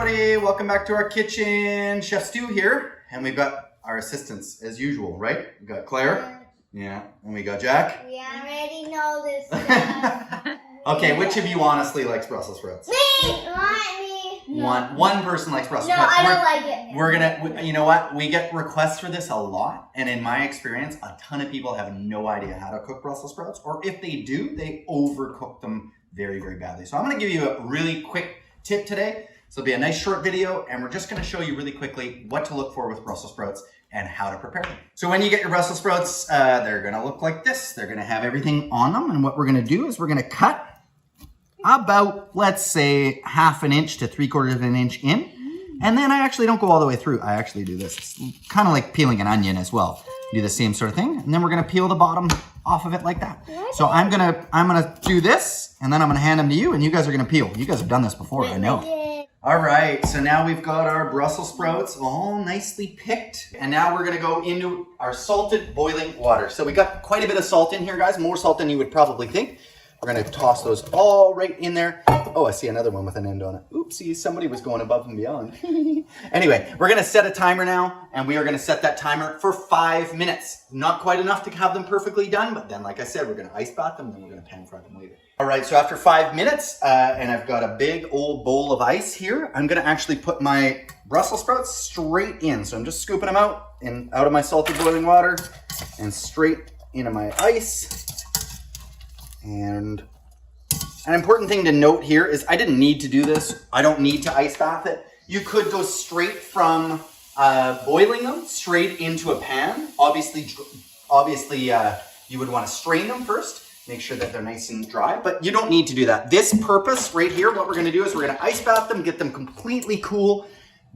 everybody, welcome back to our kitchen. Chef Stu here, and we've got our assistants as usual, right? We got Claire, yeah, and we got Jack. We already know this stuff. Okay, which of you honestly likes Brussels sprouts? Me! Not me. One person likes Brussels No, sprouts. I don't like it. We're gonna, you know what? We get requests for this a lot, and in my experience, a ton of people have no idea how to cook Brussels sprouts, or if they do, they overcook them very, very badly. So I'm gonna give you a really quick tip today. So it'll be a nice short video, and we're just gonna show you really quickly what to look for with Brussels sprouts and how to prepare them. So when you get your Brussels sprouts, they're gonna look like this. They're gonna have everything on them, and what we're gonna do is we're gonna cut about, let's say, 1/2 inch to 3/4 of an inch in. And then I actually don't go all the way through. I actually do this. It's kind of like peeling an onion as well. Do the same sort of thing. And then we're gonna peel the bottom off of it like that. So I'm gonna do this, and then I'm gonna hand them to you, and you guys are gonna peel. You guys have done this before, I know. All right, so now we've got our Brussels sprouts all nicely picked. And now we're gonna go into our salted boiling water. So we got quite a bit of salt in here, guys, more salt than you would probably think. We're gonna toss those all right in there. Oh, I see another one with an end on it. Oopsie, somebody was going above and beyond. Anyway, we're gonna set a timer now, and we are gonna set that timer for 5 minutes. Not quite enough to have them perfectly done, but then, like I said, we're gonna ice bath them, then we're gonna pan fry them later. All right, so after 5 minutes, and I've got a big old bowl of ice here, I'm gonna actually put my Brussels sprouts straight in. So I'm just scooping them out of my salted boiling water and straight into my ice. And an important thing to note here is I didn't need to do this. I don't need to ice bath it. You could go straight from boiling them straight into a pan. Obviously, you would want to strain them first. Make sure that they're nice and dry, but you don't need to do that. This purpose right here, what we're gonna do is we're gonna ice bath them, get them completely cool,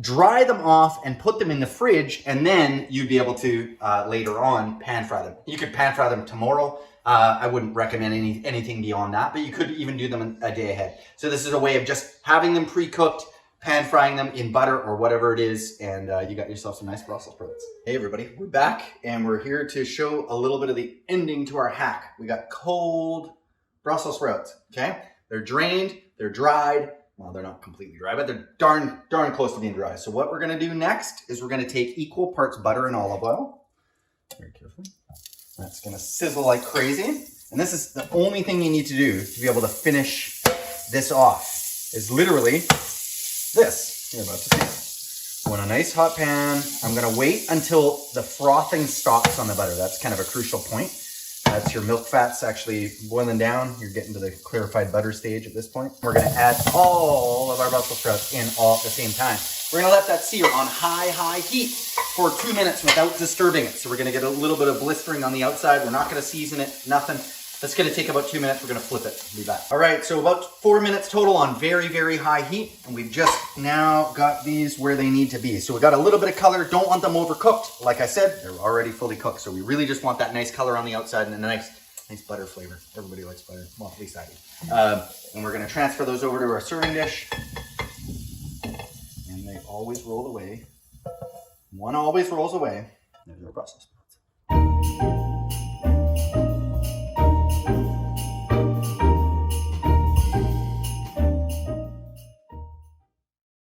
dry them off, and put them in the fridge, and then you'd be able to later on pan fry them. You could pan fry them tomorrow. I wouldn't recommend anything beyond that, but you could even do them a day ahead. So this is a way of just having them pre-cooked, pan frying them in butter or whatever it is, and you got yourself some nice Brussels sprouts. Hey everybody, we're back, and we're here to show a little bit of the ending to our hack. We got cold Brussels sprouts, okay? They're drained, they're dried. Well, they're not completely dry, but they're darn close to being dry. So what we're gonna do next is we're gonna take equal parts butter and olive oil. Very carefully. That's gonna sizzle like crazy. And this is the only thing you need to do to be able to finish this off, is literally this. You're about to see it. So in a nice hot pan, I'm gonna wait until the frothing stops on the butter. That's kind of a crucial point. That's your milk fats actually boiling down. You're getting to the clarified butter stage at this point. We're gonna add all of our Brussels sprouts in all at the same time. We're gonna let that sear on high heat for 2 minutes without disturbing it. So we're gonna get a little bit of blistering on the outside. We're not gonna season it, nothing. That's gonna take about 2 minutes. We're gonna flip it, be back. All right, so about 4 minutes total on very high heat. And we've just now got these where they need to be. So we got a little bit of color, don't want them overcooked. Like I said, they're already fully cooked. So we really just want that nice color on the outside and a nice butter flavor. Everybody likes butter, well, at least I do. And we're gonna transfer those over to our serving dish. And they always roll away. One always rolls away. There's our Brussels.